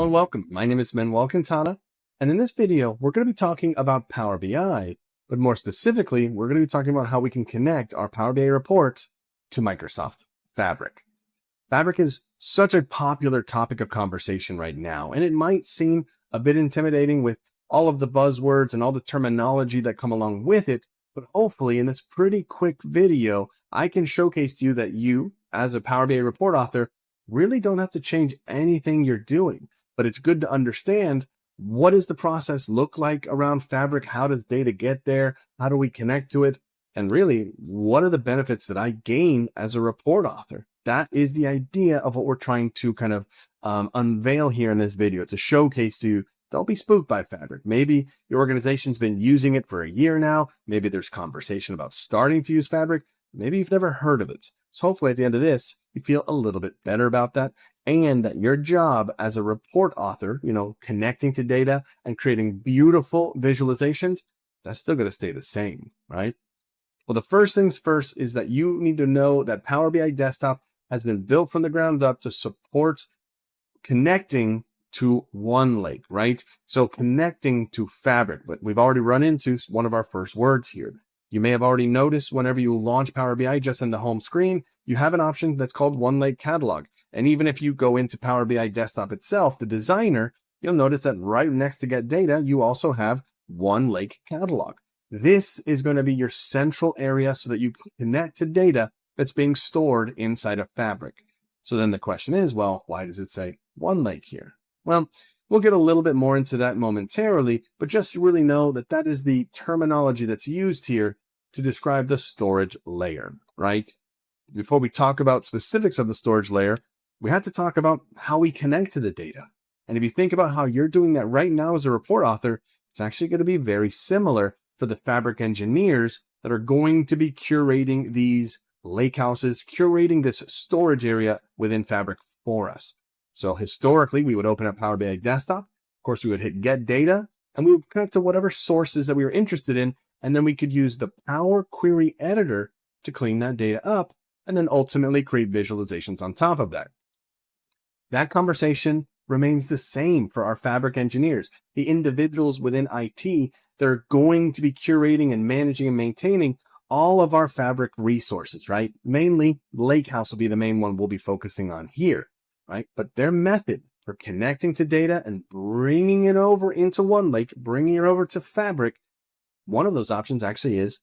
Hello and welcome. My name is Manuel Quintana, and in this video, we're going to be talking about Power BI, but more specifically, we're going to be talking about how we can connect our Power BI reports to Microsoft Fabric. Fabric is such a popular topic of conversation right now, and it might seem a bit intimidating with all of the buzzwords and all the terminology that come along with it, but hopefully in this pretty quick video, I can showcase to you that you, as a Power BI report author, really don't have to change anything you're doing, but it's good to understand what does the process look like around Fabric? How does data get there? How do we connect to it? And really, what are the benefits that I gain as a report author? That is the idea of what we're trying to kind of unveil here in this video. It's a showcase to you. Don't be spooked by Fabric. Maybe your organization's been using it for a year now. Maybe there's conversation about starting to use Fabric. Maybe you've never heard of it. So hopefully at the end of this, you feel a little bit better about that, and that your job as a report author, connecting to data and creating beautiful visualizations, that's still going to stay the same, right? Well, the first things first is that you need to know that Power BI Desktop has been built from the ground up to support connecting to OneLake, right? So connecting to Fabric, but we've already run into one of our first words here. You may have already noticed whenever you launch Power BI, just in the home screen, you have an option that's called OneLake Catalog. And even if you go into Power BI Desktop itself, the designer, you'll notice that right next to Get Data, you also have OneLake Catalog. This is going to be your central area so that you can connect to data that's being stored inside of Fabric. So then the question is, well, why does it say OneLake here? Well, we'll get a little bit more into that momentarily, but just to really know that that is the terminology that's used here to describe the storage layer, right? Before we talk about specifics of the storage layer, we have to talk about how we connect to the data. And if you think about how you're doing that right now as a report author, it's actually going to be very similar for the Fabric engineers that are going to be curating these lakehouses, curating this storage area within Fabric for us. So historically, we would open up Power BI Desktop. Of course, we would hit Get Data, and we would connect to whatever sources that we were interested in, and then we could use the Power Query Editor to clean that data up, and then ultimately create visualizations on top of that. That conversation remains the same for our Fabric engineers. The individuals within IT, they're going to be curating and managing and maintaining all of our Fabric resources, right? Mainly, Lakehouse will be the main one we'll be focusing on here, right? But their method for connecting to data and bringing it over into OneLake, bringing it over to Fabric, one of those options actually is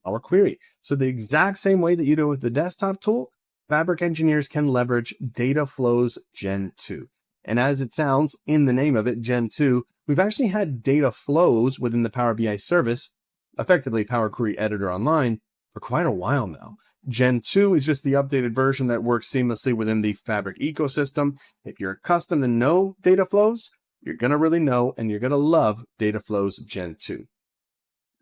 Power Query. So the exact same way that you do with the desktop tool, Fabric engineers can leverage Data Flows Gen 2. And as it sounds in the name of it, Gen 2, we've actually had data flows within the Power BI service, effectively Power Query Editor Online, for quite a while now. Gen 2 is just the updated version that works seamlessly within the Fabric ecosystem. If you're accustomed to know data flows, you're going to really know and you're going to love Data Flows Gen 2.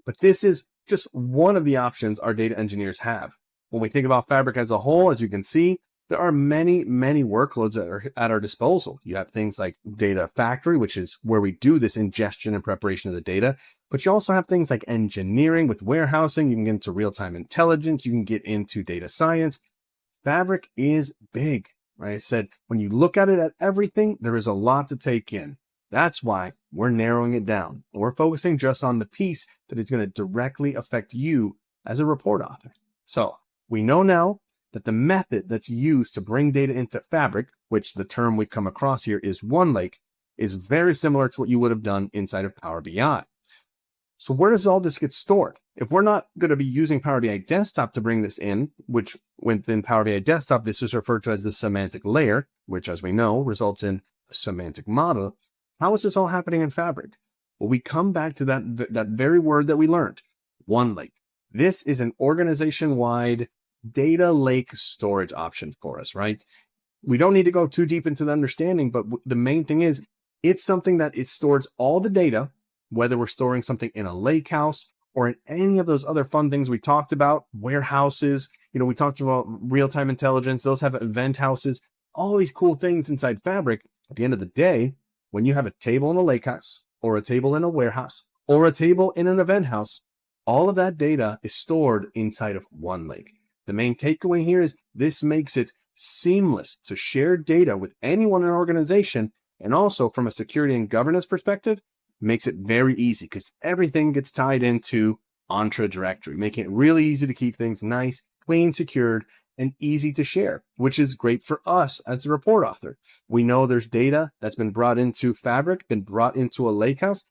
But this is just one of the options our data engineers have. When we think about Fabric as a whole, as you can see, there are many, many workloads that are at our disposal. You have things like Data Factory, which is where we do this ingestion and preparation of the data. But you also have things like engineering with warehousing. You can get into real-time intelligence. You can get into data science. Fabric is big, right? I said, when you look at it at everything, there is a lot to take in. That's why we're narrowing it down. We're focusing just on the piece that is going to directly affect you as a report author. So we know now that the method that's used to bring data into Fabric, which the term we come across here is OneLake, is very similar to what you would have done inside of Power BI. So where does all this get stored? If we're not going to be using Power BI Desktop to bring this in, which within Power BI Desktop, this is referred to as the semantic layer, which as we know results in a semantic model. How is this all happening in Fabric? Well, we come back to that very word that we learned, OneLake. This is an organization-wide data lake storage option for us, right? We don't need to go too deep into the understanding, but the main thing is it's something that it stores all the data, whether we're storing something in a lake house or in any of those other fun things we talked about, warehouses, we talked about real-time intelligence, those have event houses, all these cool things inside Fabric. At the end of the day, when you have a table in a lake house or a table in a warehouse or a table in an event house, all of that data is stored inside of OneLake. The main takeaway here is this makes it seamless to share data with anyone in an organization And also from a security and governance perspective, makes it very easy because everything gets tied into Entra directory, making it really easy to keep things nice, clean, secured, and easy to share, which is great for us as the report author. We know there's data that's been brought into Fabric, been brought into a lakehouse.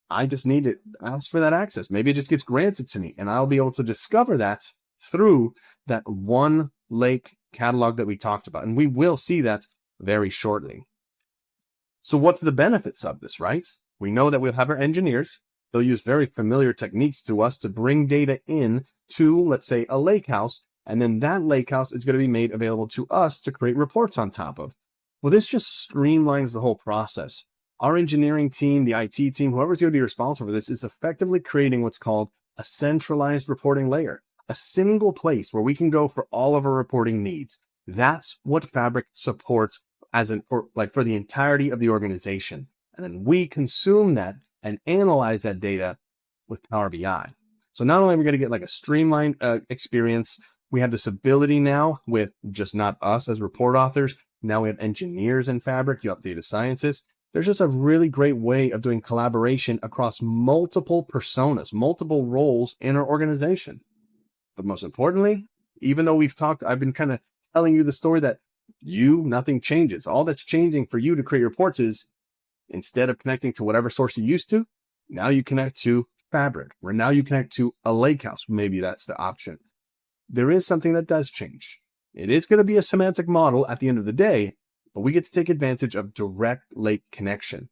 I just need to ask for that access. Maybe it just gets granted to me, and I'll be able to discover that through that OneLake catalog that we talked about. And we will see that very shortly. So what's the benefits of this, right? We know that we'll have our engineers. They'll use very familiar techniques to us to bring data in to, let's say, a lakehouse, and then that lakehouse is going to be made available to us to create reports on top of. Well, this just streamlines the whole process. Our engineering team, the IT team, whoever's going to be responsible for this is effectively creating what's called a centralized reporting layer, a single place where we can go for all of our reporting needs. That's what Fabric supports for the entirety of the organization. And then we consume that and analyze that data with Power BI. So not only are we going to get like a streamlined experience, we have this ability now with just not us as report authors. Now we have engineers in Fabric, you have data scientists. There's just a really great way of doing collaboration across multiple personas, multiple roles in our organization. But most importantly, even though I've been kind of telling you the story that nothing changes. All that's changing for you to create reports is instead of connecting to whatever source you used to, now you connect to Fabric, or now you connect to a lakehouse. Maybe that's the option. There is something that does change. It is going to be a semantic model at the end of the day, but we get to take advantage of direct lake connection.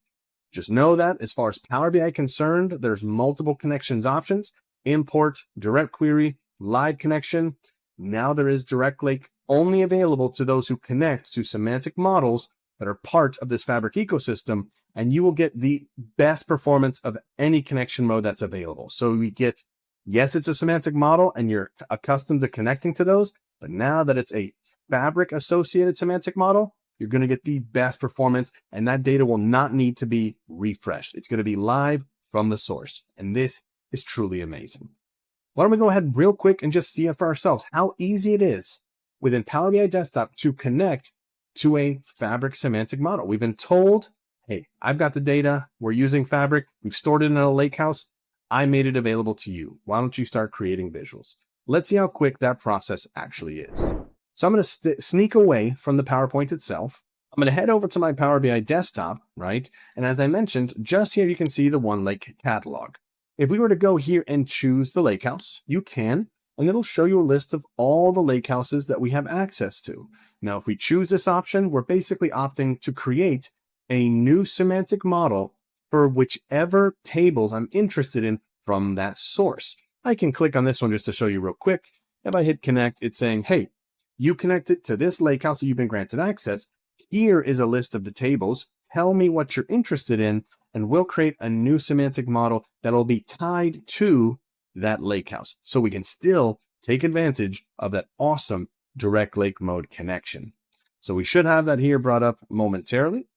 Just know that as far as Power BI concerned, there's multiple connections options: import, direct query, live connection. Now there is direct lake only available to those who connect to semantic models that are part of this Fabric ecosystem, and you will get the best performance of any connection mode that's available. So we get, yes, it's a semantic model and you're accustomed to connecting to those, but now that it's a Fabric associated semantic model, you're going to get the best performance, and that data will not need to be refreshed. It's going to be live from the source, and this is truly amazing. Why don't we go ahead real quick and just see it for ourselves how easy it is within Power BI Desktop to connect to a Fabric semantic model. We've been told, hey, I've got the data, we're using Fabric, we've stored it in a lakehouse, I made it available to you. Why don't you start creating visuals? Let's see how quick that process actually is. So I'm going to sneak away from the PowerPoint itself. I'm going to head over to my Power BI desktop, right? And as I mentioned, just here you can see the OneLake catalog. If we were to go here and choose the lakehouse, you can, and it'll show you a list of all the lakehouses that we have access to. Now, if we choose this option, we're basically opting to create a new semantic model for whichever tables I'm interested in from that source. I can click on this one just to show you real quick. If I hit connect, it's saying, hey, you connected to this lakehouse that you've been granted access. Here is a list of the tables. Tell me what you're interested in, and we'll create a new semantic model that'll be tied to that lakehouse. So we can still take advantage of that awesome direct lake mode connection. So we should have that here brought up momentarily.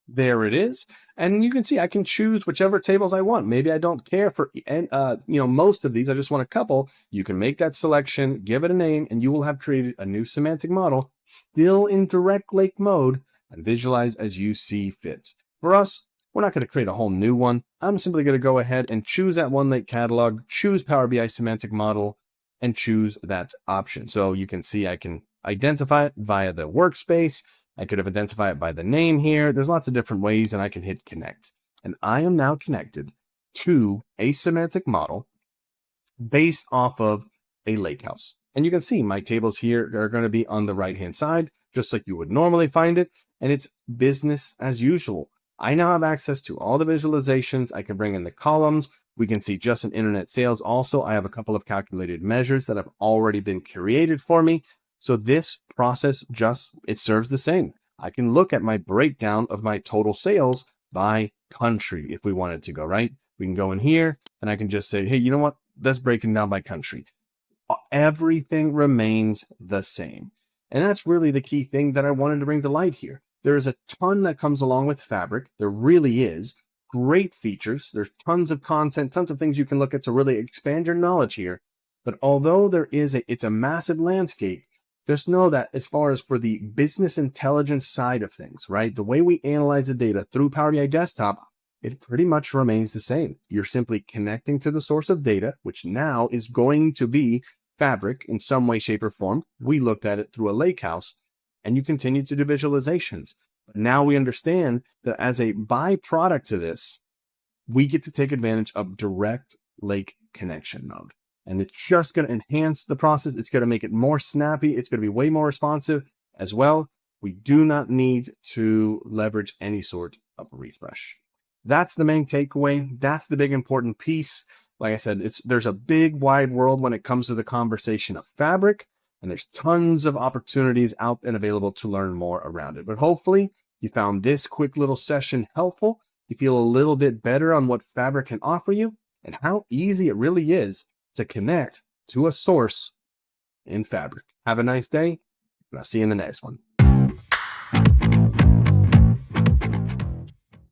There it is. And you can see I can choose whichever tables I want. Maybe I don't care for most of these. I just want a couple. You can make that selection, give it a name, and you will have created a new semantic model still in direct lake mode and visualize as you see fit. For us, we're not going to create a whole new one. I'm simply going to go ahead and choose that OneLake catalog, choose Power BI semantic model, and choose that option. So you can see I can identify it via the workspace. I could have identified it by the name here. There's lots of different ways, and I can hit connect. And I am now connected to a semantic model based off of a lakehouse. And you can see my tables here are going to be on the right-hand side, just like you would normally find it. And it's business as usual. I now have access to all the visualizations. I can bring in the columns. We can see just in internet sales. Also, I have a couple of calculated measures that have already been created for me. So this process it serves the same. I can look at my breakdown of my total sales by country if we wanted to go, right? We can go in here and I can just say, hey, you know what? Let's break it down by country. Everything remains the same. And that's really the key thing that I wanted to bring to light here. There is a ton that comes along with Fabric. There really is. Great features. There's tons of content, tons of things you can look at to really expand your knowledge here. But although it's a massive landscape, just know that as far as for the business intelligence side of things, right, the way we analyze the data through Power BI Desktop, it pretty much remains the same. You're simply connecting to the source of data, which now is going to be Fabric in some way, shape, or form. We looked at it through a lakehouse, and you continue to do visualizations. But now we understand that as a byproduct to this, we get to take advantage of direct lake connection mode. And it's just going to enhance the process. It's going to make it more snappy. It's going to be way more responsive as well. We do not need to leverage any sort of refresh. That's the main takeaway. That's the big important piece. Like I said, there's a big wide world when it comes to the conversation of Fabric, and there's tons of opportunities out and available to learn more around it. But hopefully you found this quick little session helpful. You feel a little bit better on what Fabric can offer you and how easy it really is to connect to a source in Fabric. Have a nice day, and I'll see you in the next one.